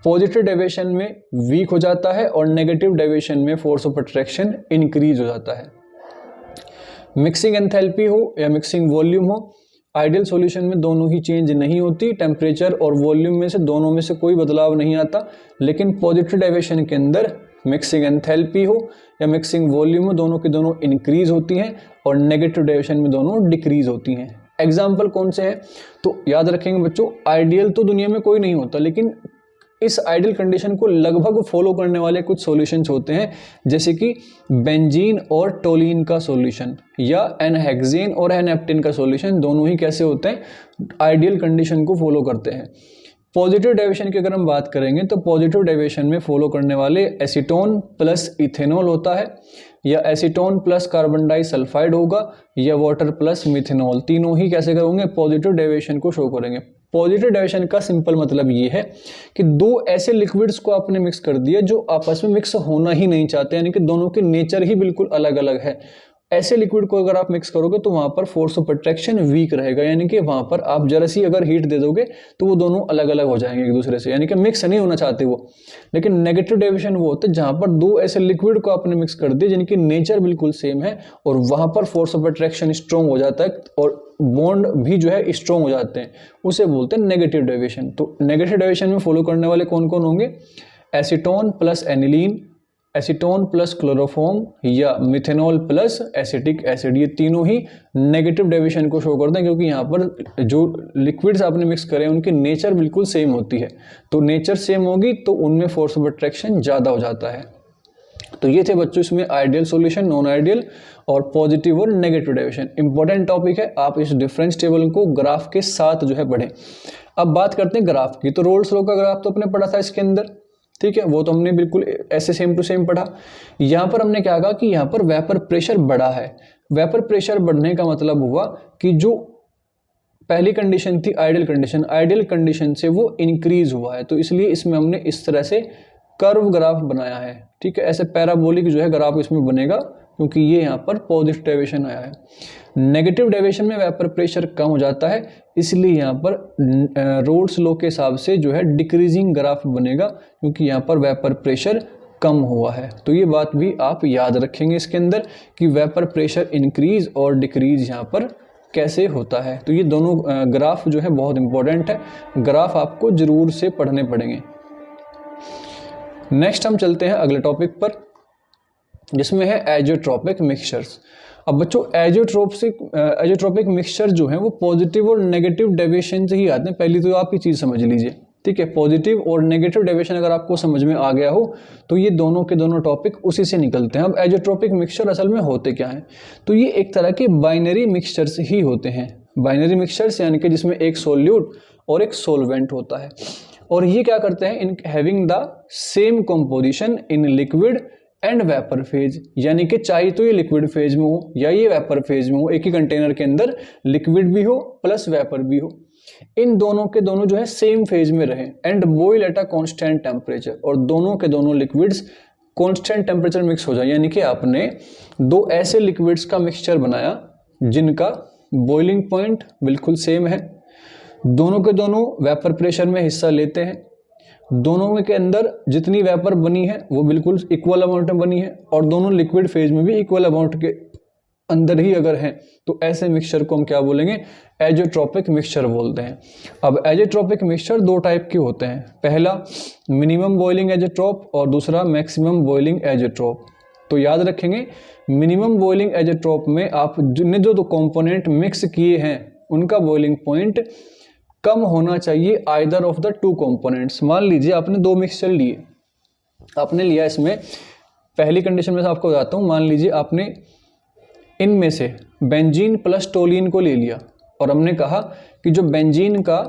पॉजिटिव डेविएशन में वीक हो जाता है और नेगेटिव डेविएशन में फोर्स ऑफ अट्रैक्शन इंक्रीज हो जाता है। मिक्सिंग एंथैल्पी हो या मिक्सिंग वॉल्यूम हो, आइडियल सॉल्यूशन में दोनों ही चेंज नहीं होती, टेम्परेचर और वॉल्यूम में से दोनों में से कोई बदलाव नहीं आता। लेकिन पॉजिटिव डेविएशन के अंदर मिक्सिंग एंथैल्पी हो या मिक्सिंग वॉल्यूम हो, दोनों की दोनों इंक्रीज होती हैं और नेगेटिव डेविएशन में दोनों डिक्रीज होती हैं। एग्जाम्पल कौन से हैं, तो याद रखेंगे बच्चों, आइडियल तो दुनिया में कोई नहीं होता, लेकिन इस आइडियल कंडीशन को लगभग फॉलो करने वाले कुछ सॉल्यूशंस होते हैं, जैसे कि बेंजीन और टोलीन का सॉल्यूशन या एनहेक्सेन और एनेप्टिन का सॉल्यूशन। दोनों ही कैसे होते हैं, आइडियल कंडीशन को फॉलो करते हैं। पॉजिटिव डेविएशन की अगर हम बात करेंगे तो पॉजिटिव डेविएशन में फॉलो करने वाले एसीटोन प्लस इथेनॉल होता है, या एसीटोन प्लस कार्बन डाइसल्फाइड होगा, या वाटर प्लस मिथेनॉल। तीनों ही कैसे करेंगे, पॉजिटिव डेविएशन को शो करेंगे। पॉजिटिव डेविएशन का सिंपल मतलब ये है कि दो ऐसे लिक्विड्स को आपने मिक्स कर दिया जो आपस में मिक्स होना ही नहीं चाहते, यानी कि दोनों की नेचर ही बिल्कुल अलग अलग है। ऐसे लिक्विड को अगर आप मिक्स करोगे तो वहां पर फोर्स ऑफ अट्रैक्शन वीक रहेगा, यानी कि वहां पर आप जरा सी अगर हीट दे दोगे तो वो दोनों अलग अलग हो जाएंगे एक दूसरे से, यानी कि मिक्स नहीं होना चाहते वो। लेकिन नेगेटिव डेविएशन वो होते हैं जहां पर दो ऐसे लिक्विड को आपने मिक्स कर दिया जिनकी नेचर बिल्कुल सेम है और वहां पर फोर्स ऑफ अट्रैक्शन स्ट्रॉन्ग हो जाता है और बॉन्ड भी जो है स्ट्रॉन्ग हो जाते हैं, उसे बोलते हैं नेगेटिव डेविएशन। तो नेगेटिव डेविएशन में फॉलो करने वाले कौन कौन होंगे? Acetone plus aniline, acetone plus chloroform या मिथेनॉल प्लस एसिटिक एसिड, ये तीनों ही नेगेटिव डेविएशन को शो करते हैं क्योंकि यहाँ पर जो लिक्विड्स आपने मिक्स करे हैं उनकी नेचर बिल्कुल सेम होती है। तो नेचर सेम होगी तो उनमें फोर्स ऑफ अट्रैक्शन ज़्यादा हो जाता है। तो ये थे बच्चों इसमें आइडियल सॉल्यूशन, नॉन आइडियल और पॉजिटिव और नेगेटिव डेविएशन। इंपॉर्टेंट टॉपिक है, आप इस डिफरेंस टेबल को ग्राफ के साथ जो है पढ़ें। अब बात करते हैं ग्राफ की। तो रोल्स लॉ का ग्राफ तो अपने पढ़ा था इसके अंदर, ठीक है, वो तो हमने बिल्कुल ऐसे सेम टू सेम पढ़ा। यहाँ पर हमने क्या कहा कि यहाँ पर वेपर प्रेशर बढ़ा है। वेपर प्रेशर बढ़ने का मतलब हुआ कि जो पहली कंडीशन थी आइडियल कंडीशन, आइडियल कंडीशन से वो इंक्रीज हुआ है, तो इसलिए इसमें हमने इस तरह से कर्व ग्राफ बनाया है, ठीक है। ऐसे पैराबोलिक जो है ग्राफ इसमें बनेगा क्योंकि ये यहाँ पर पॉजिटिव डेविएशन आया है। नेगेटिव डेविएशन में वेपर प्रेशर कम हो जाता है, इसलिए यहाँ पर रोल्स लॉ के हिसाब से जो है डिक्रीजिंग ग्राफ बनेगा क्योंकि यहाँ पर वेपर प्रेशर कम हुआ है। तो ये बात भी आप याद रखेंगे इसके अंदर कि वेपर प्रेशर इंक्रीज और डिक्रीज यहाँ पर कैसे होता है। तो ये दोनों ग्राफ जो है बहुत इंपॉर्टेंट है, ग्राफ आपको जरूर से पढ़ने पड़ेंगे। नेक्स्ट हम चलते हैं अगले टॉपिक पर जिसमें है एजोट्रोपिक मिक्सचर्स। अब बच्चों एजोट्रोपिक मिक्सचर जो है वो पॉजिटिव और नेगेटिव डेविएशन से ही आते हैं। पहली तो आप ये चीज़ समझ लीजिए, ठीक है। पॉजिटिव और नेगेटिव डेविएशन अगर आपको समझ में आ गया हो तो ये दोनों के दोनों टॉपिक उसी से निकलते हैं। अब एजोट्रोपिक मिक्सचर असल में होते क्या हैं? तो ये एक तरह के बाइनरी मिक्सचर्स ही होते हैं। बाइनरी मिक्सचर्स यानी कि जिसमें एक सोल्यूट और एक सोलवेंट होता है, और ये क्या करते हैं? In having the same composition in liquid and vapour phase, यानी कि चाहे तो ये लिक्विड फेज में हो या ये वेपर फेज में हो, एक ही कंटेनर के अंदर लिक्विड भी हो प्लस वेपर भी हो, इन दोनों के दोनों जो है सेम फेज में रहे and boil at a constant temperature, और दोनों के दोनों लिक्विड्स कांस्टेंट टेम्परेचर मिक्स हो जाए। यानी कि आपने दो ऐसे लिक्विड्स का मिक्सचर बनाया जिनका बॉइलिंग पॉइंट बिल्कुल सेम है, दोनों के दोनों वेपर प्रेशर में हिस्सा लेते हैं, दोनों के अंदर जितनी वेपर बनी है वो बिल्कुल इक्वल अमाउंट में बनी है और दोनों लिक्विड फेज में भी इक्वल अमाउंट के अंदर ही अगर हैं, तो ऐसे मिक्सचर को हम क्या बोलेंगे? एजोट्रोपिक मिक्सचर बोलते हैं। अब एजोट्रोपिक मिक्सचर दो टाइप के होते हैं, पहला मिनिमम बॉइलिंग एजोट्रोप और दूसरा मैक्सिमम बॉइलिंग एजोट्रोप। तो याद रखेंगे मिनिमम बॉइलिंग एजोट्रोप में आप जिन्हें जो दो कंपोनेंट मिक्स किए हैं उनका बॉइलिंग पॉइंट कम होना चाहिए either of the two components. मान लीजिए आपने दो मिक्सचर लिए, आपने लिया इसमें पहली कंडीशन में से आपको बताता हूँ, मान लीजिए आपने इनमें से बेंजीन प्लस टोलीन को ले लिया और हमने कहा कि जो बेंजीन का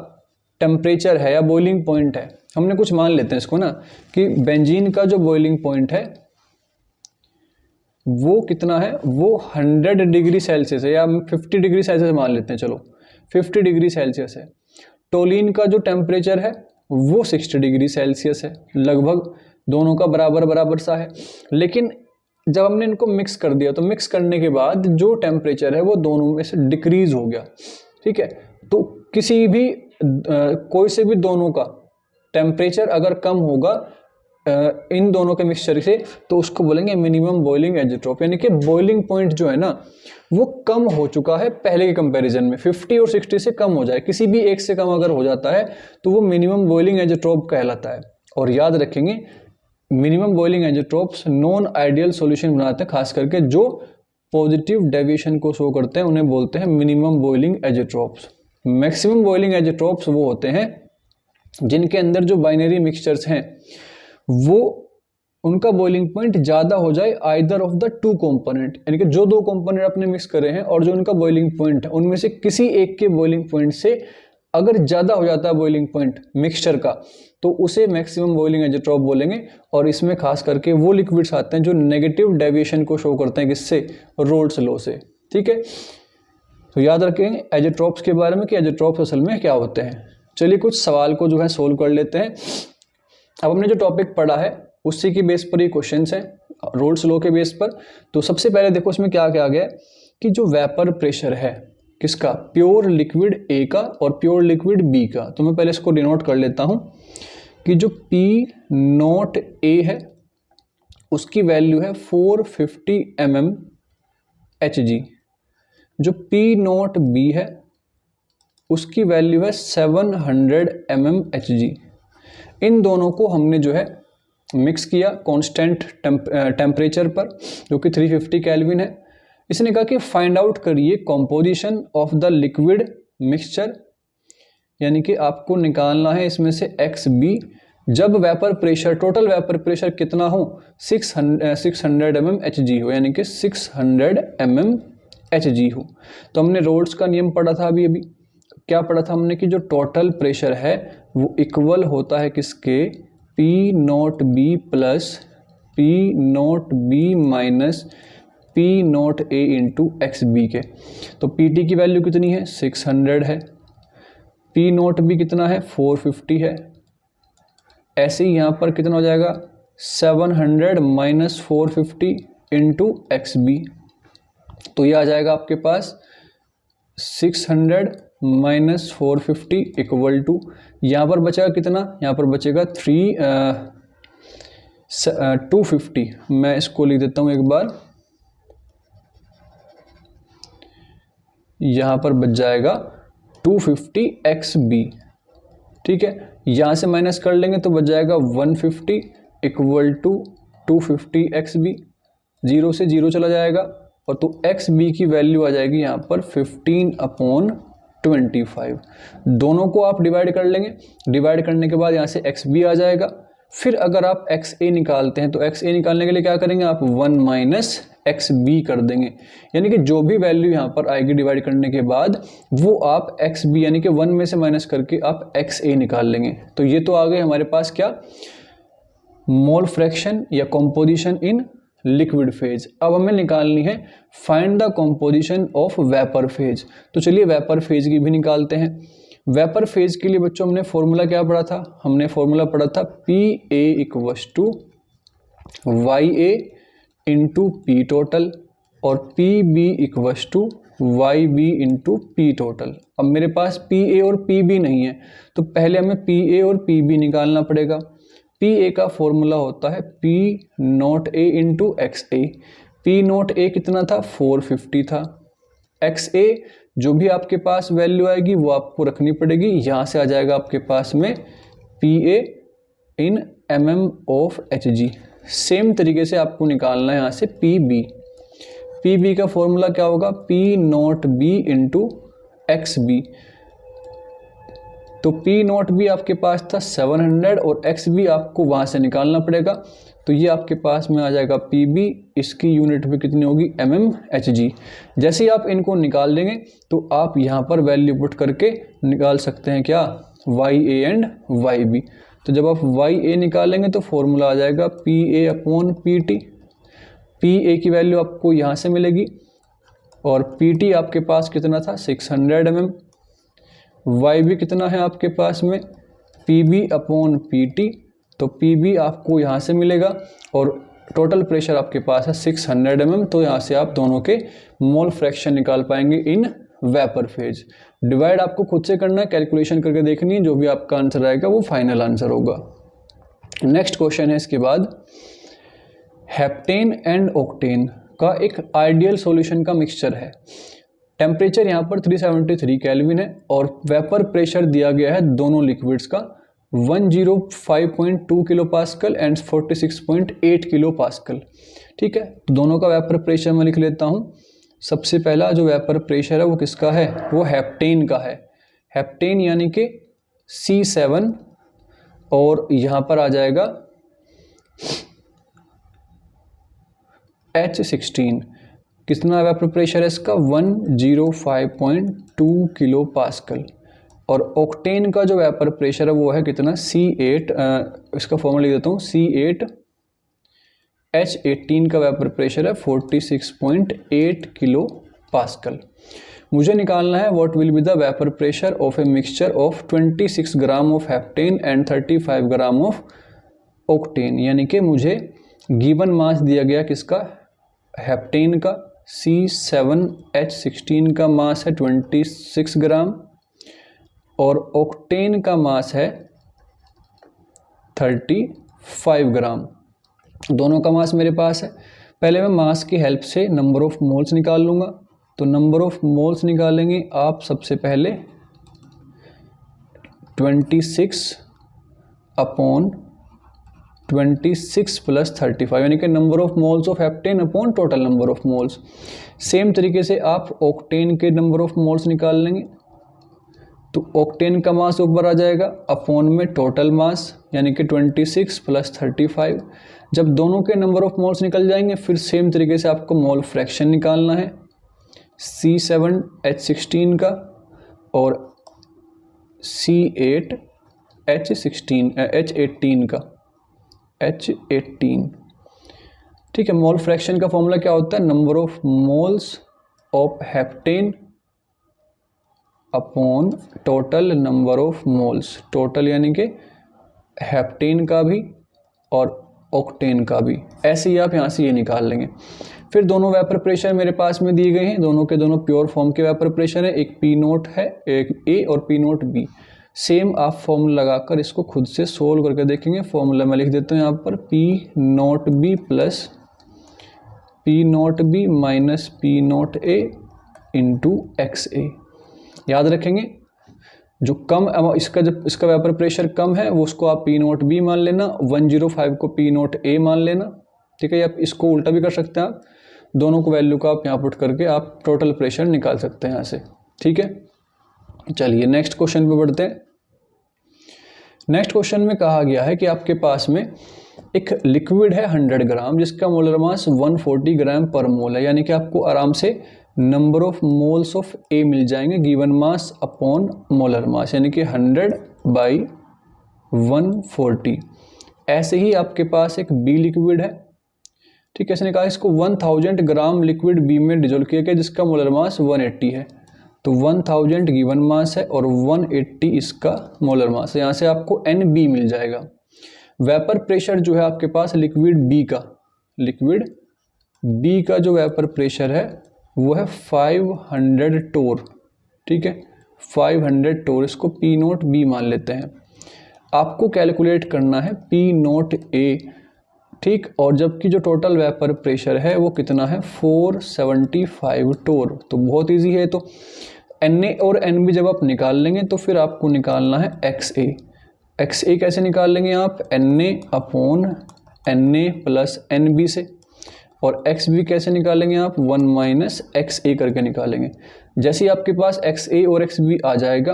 टेम्परेचर है या बॉइलिंग पॉइंट है, हमने कुछ मान लेते हैं इसको ना कि बेंजीन का जो बॉइलिंग पॉइंट है वो कितना है, वो 100 डिग्री सेल्सियस है या 50 डिग्री सेल्सियस मान लेते हैं, चलो 50 डिग्री सेल्सियस है। टोलीन का जो टेम्परेचर है वो 60 डिग्री सेल्सियस है, लगभग दोनों का बराबर बराबर सा है। लेकिन जब हमने इनको मिक्स कर दिया तो मिक्स करने के बाद जो टेम्परेचर है वो दोनों में से डिक्रीज हो गया, ठीक है। तो किसी भी कोई से भी दोनों का टेम्परेचर अगर कम होगा इन दोनों के मिक्सचर से तो उसको बोलेंगे मिनिमम बॉइलिंग एजोट्रोप, यानी कि बॉइलिंग पॉइंट जो है ना वो कम हो चुका है पहले के कंपैरिजन में, 50 और 60 से कम हो जाए, किसी भी एक से कम अगर हो जाता है तो वो मिनिमम बॉइलिंग एजोट्रोप कहलाता है। और याद रखेंगे minimum boiling azeotropes non ideal solution बनाते हैं, खास करके जो पॉजिटिव डेविएशन को शो करते हैं उन्हें बोलते हैं मिनिमम बॉइलिंग एजोट्रोप्स। मैक्सिमम बॉइलिंग एजोट्रोप्स वो होते हैं जिनके अंदर जो बाइनरी मिक्सचर्स हैं वो उनका बॉइलिंग पॉइंट ज़्यादा हो जाए either of the two component, यानी कि जो दो कंपोनेंट आपने मिक्स करे हैं और जो उनका बॉइलिंग पॉइंट है उनमें से किसी एक के बॉइलिंग पॉइंट से अगर ज़्यादा हो जाता है बॉइलिंग पॉइंट मिक्सचर का तो उसे मैक्सिमम बॉइलिंग एजोट्रोप बोलेंगे। और इसमें खास करके वो लिक्विड्स आते हैं जो नेगेटिव डेविएशन को शो करते हैं, किससे? रोल्स लॉ से, ठीक है। तो याद रखें एजोट्रोप्स के बारे में कि एजोट्रोप्स असल में क्या होते हैं। चलिए कुछ सवाल को जो है सोल्व कर लेते हैं। अब हमने जो टॉपिक पढ़ा है उसी की बेस पर ये क्वेश्चंस हैं, रोल्स लॉ के बेस पर। तो सबसे पहले देखो इसमें क्या क्या गया कि जो वेपर प्रेशर है किसका, प्योर लिक्विड ए का और प्योर लिक्विड बी का। तो मैं पहले इसको डिनोट कर लेता हूं कि जो पी नॉट ए है उसकी वैल्यू है 450 mm Hg, जो पी नॉट बी है उसकी वैल्यू है 700 mm Hg। इन दोनों को हमने जो है मिक्स किया कांस्टेंट टेम्परेचर पर जो कि 350 केल्विन है। इसने कहा कि फाइंड आउट करिए composition of the liquid mixture, यानी कि आपको निकालना है इसमें से XB जब vapour pressure, total vapour pressure कितना हो, 600 mm Hg हो, यानी कि 600 mm Hg हो। तो हमने रोल्स का नियम पढ़ा था अभी क्या पढ़ा था हमने कि जो टोटल प्रेशर है वो इक्वल होता है किसके, P not B plus P not B minus P not A into XB के। तो PT की वैल्यू कितनी है, 600 है, P नॉट B कितना है, 450 है। ऐसे ही यहाँ पर कितना हो जाएगा, 700 माइनस 450 इंटू XB। तो ये आ जाएगा आपके पास 600 माइनस 450 इक्वल टू, यहाँ पर बचेगा कितना, यहाँ पर बचेगा 250। मैं इसको लिख देता हूँ एक बार, यहाँ पर बच जाएगा 250 XB। ठीक है, यहाँ से माइनस कर लेंगे तो बच जाएगा 150 इक्वल टू 250 XB। 0 से 0 चला जाएगा और तो XB की वैल्यू आ जाएगी यहाँ पर 15/25। दोनों को आप डिवाइड कर लेंगे, डिवाइड करने के बाद यहाँ से XB आ जाएगा। फिर अगर आप XA निकालते हैं तो XA निकालने के लिए क्या करेंगे आप, 1 माइनस XB कर देंगे, यानी कि जो भी वैल्यू यहाँ पर आएगी डिवाइड करने के बाद वो आप XB यानी कि 1 में से माइनस करके आप XA निकाल लेंगे। तो ये तो आ गए हमारे पास क्या, मोल फ्रैक्शन या कॉम्पोजिशन इन लिक्विड फेज। अब हमें निकालनी है find the composition of vapour phase. तो चलिए वेपर फेज की भी निकालते हैं। वेपर फेज के लिए बच्चों हमने फॉर्मूला क्या पढ़ा था, हमने फॉर्मूला पढ़ा था PA equals to YA into P total और PB equals to YB into P total. अब मेरे पास PA और PB नहीं है तो पहले हमें PA और PB निकालना पड़ेगा। PA का फॉर्मूला होता है P not A into XA। P not A कितना था, 450 था। XA जो भी आपके पास वैल्यू आएगी वो आपको रखनी पड़ेगी, यहाँ से आ जाएगा आपके पास में PA in mm of Hg। Same तरीके से आपको निकालना है यहाँ से PB। PB का फॉर्मूला क्या होगा, P not B into XB। तो P नॉट B आपके पास था 700 और XB आपको वहाँ से निकालना पड़ेगा। तो ये आपके पास में आ जाएगा PB, इसकी यूनिट भी कितनी होगी, mm Hg। जैसे ही आप इनको निकाल देंगे तो आप यहाँ पर वैल्यू पुट करके निकाल सकते हैं क्या, YA एंड YB। तो जब आप YA निकालेंगे तो फॉर्मूला आ जाएगा PA अपॉन PT। PA की वैल्यू आपको यहाँ से मिलेगी और PT आपके पास कितना था, 600 mm। YB कितना है आपके पास में, PB अपॉन PT। तो PB आपको यहाँ से मिलेगा और टोटल प्रेशर आपके पास है 600 mm। तो यहाँ से आप दोनों के मोल फ्रैक्शन निकाल पाएंगे इन वेपर फेज। डिवाइड आपको खुद से करना है, कैलकुलेशन करके देखनी है, जो भी आपका आंसर आएगा वो फाइनल आंसर होगा। नेक्स्ट क्वेश्चन है इसके बाद, हेप्टेन एंड ऑक्टेन का एक आइडियल सॉल्यूशन का मिक्सचर है। टेम्परेचर यहाँ पर 373 केल्विन है और वेपर प्रेशर दिया गया है दोनों लिक्विड्स का 105.2 kilo pascal and 46.8 kilo pascal. ठीक है, तो दोनों का वेपर प्रेशर मैं लिख लेता हूँ। सबसे पहला जो वेपर प्रेशर है वो किसका है, वो हेप्टेन का है। हेप्टेन यानी कि C7 और यहाँ पर आ जाएगा H16। कितना वेपर प्रेशर है इसका, 105.2 किलो पास्कल। और ऑक्टेन का जो वेपर प्रेशर है वो है कितना, C8। इसका फॉर्मूला लिख देता हूँ, C8 H18 का वेपर प्रेशर है 46.8 किलो पास्कल। मुझे निकालना है what will be the vapour pressure of a mixture of 26 gram of heptane and 35 gram of octane. यानी कि मुझे गिवन मास दिया गया किसका, हेप्टेन का, C7H16 का मास है 26 ग्राम और ऑक्टेन का मास है 35 ग्राम। दोनों का मास मेरे पास है। पहले मैं मास की हेल्प से नंबर ऑफ मोल्स निकाल लूँगा। तो नंबर ऑफ मोल्स निकालेंगे आप सबसे पहले 26 अपॉन 26 प्लस 35 यानी कि number of moles of heptane upon total number of moles. Same तरीके से आप ऑक्टेन के नंबर ऑफ मोल्स निकाल लेंगे। तो ऑक्टेन का मास ऊपर आ जाएगा अपॉन में टोटल मास यानी कि 26 प्लस 35। जब दोनों के नंबर ऑफ मोल्स निकल जाएंगे फिर सेम तरीके से आपको मोल फ्रैक्शन निकालना है C7H16 का और H18 का H18। ठीक है, मोल फ्रैक्शन का फॉर्मूला क्या होता है, number of moles of heptane upon total number of moles. Total यानी कि हेप्टेन का भी और ऑक्टेन का भी। ऐसे ही आप यहाँ से ये निकाल लेंगे। फिर दोनों वेपर प्रेशर मेरे पास में दिए गए हैं, दोनों के दोनों प्योर फॉर्म के वेपर प्रेशर है। एक पी नोट है, एक ए और पी नोट बी। सेम आप फॉर्मूला लगाकर इसको खुद से सोल्व करके देखेंगे। फॉर्मूला मैं लिख देता हूँ यहाँ पर, P nought B plus P nought B minus P nought A into X A. याद रखेंगे जो कम जब इसका वेपर प्रेशर कम है वो उसको आप पी नोट बी मान लेना, 105 को पी नोट ए मान लेना। ठीक है, आप इसको उल्टा भी कर सकते हैं, आप दोनों को वैल्यू का आप यहाँ पुट करके आप टोटल प्रेशर निकाल सकते हैं यहाँ से। ठीक है, चलिए नेक्स्ट क्वेश्चन पे बढ़ते हैं। नेक्स्ट क्वेश्चन में कहा गया है कि आपके पास में एक लिक्विड है 100 ग्राम जिसका मोलर मास 140 ग्राम पर मोल है। यानी कि आपको आराम से नंबर ऑफ मोल्स ऑफ ए मिल जाएंगे given mass upon molar mass, यानी कि 100/140। ऐसे ही आपके पास एक बी लिक्विड है। ठीक है, इसने कहा इसको 1000 ग्राम लिक्विड बी में डिजोल्व किया गया जिसका मोलर मास 180 है। तो 1000 गिवन मास है और 180 इसका मोलर मास है। यहाँ से आपको NB मिल जाएगा। वेपर प्रेशर जो है आपके पास लिक्विड बी का जो वेपर प्रेशर है वो है 500 टोर। ठीक है, 500 टोर, इसको पी नोट बी मान लेते हैं। आपको कैलकुलेट करना है पी नोट ए। ठीक, और जबकि जो टोटल वेपर प्रेशर है वो कितना है 475 टोर। तो बहुत इजी है। तो Na और Nb जब आप निकाल लेंगे तो फिर आपको निकालना है XA। XA कैसे निकाल लेंगे आप, Na upon Na plus Nb से। और XB कैसे निकालेंगे आप, 1 माइनस XA करके निकालेंगे। जैसे ही आपके पास XA और XB आ जाएगा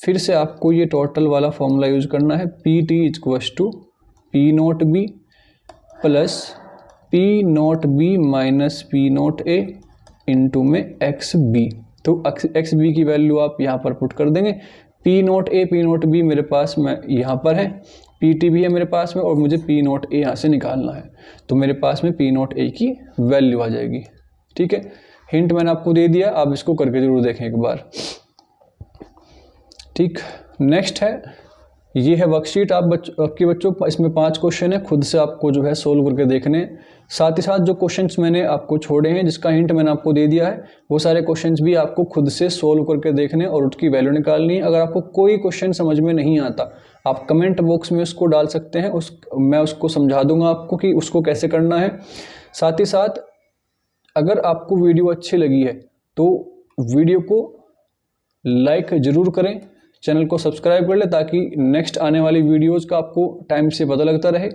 फिर से आपको ये टोटल वाला फॉर्मूला यूज करना है, PT = P note B plus P note B minus P note A into में XB। तो XB की वैल्यू आप यहाँ पर पुट कर देंगे। P note A P note B मेरे पास में यहाँ पर है, PT भी है मेरे पास में और मुझे P नोट A यहाँ से निकालना है। तो मेरे पास में P नोट A की वैल्यू आ जाएगी। ठीक है, हिंट मैंने आपको दे दिया, आप इसको करके जरूर देखें एक बार। ठीक, नेक्स्ट है, ये है वर्कशीट। आपके बच्चों इसमें 5 क्वेश्चन है, खुद से आपको जो है सोल्व करके देखने हैं। साथ ही साथ जो क्वेश्चंस मैंने आपको छोड़े हैं जिसका हिंट मैंने आपको दे दिया है वो सारे क्वेश्चंस भी आपको खुद से सोल्व करके देखने और उसकी वैल्यू निकालनी है। अगर आपको कोई क्वेश्चन समझ में नहीं आता आप कमेंट बॉक्स में उसको डाल सकते हैं, मैं उसको समझा दूंगा आपको कि उसको कैसे करना है। साथ ही साथ अगर आपको वीडियो अच्छी लगी है तो वीडियो को लाइक ज़रूर करें, चैनल को सब्सक्राइब कर ले ताकि नेक्स्ट आने वाली वीडियोस का आपको टाइम से पता लगता रहे।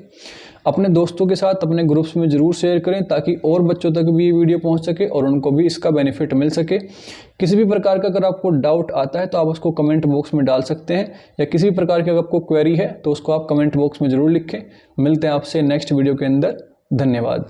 अपने दोस्तों के साथ अपने ग्रुप्स में ज़रूर शेयर करें ताकि और बच्चों तक भी ये वीडियो पहुंच सके और उनको भी इसका बेनिफिट मिल सके। किसी भी प्रकार का अगर आपको डाउट आता है तो आप उसको कमेंट बॉक्स में डाल सकते हैं, या किसी भी प्रकार की अगर आपको क्वेरी है तो उसको आप कमेंट बॉक्स में ज़रूर लिखें। मिलते हैं आपसे नेक्स्ट वीडियो के अंदर। धन्यवाद।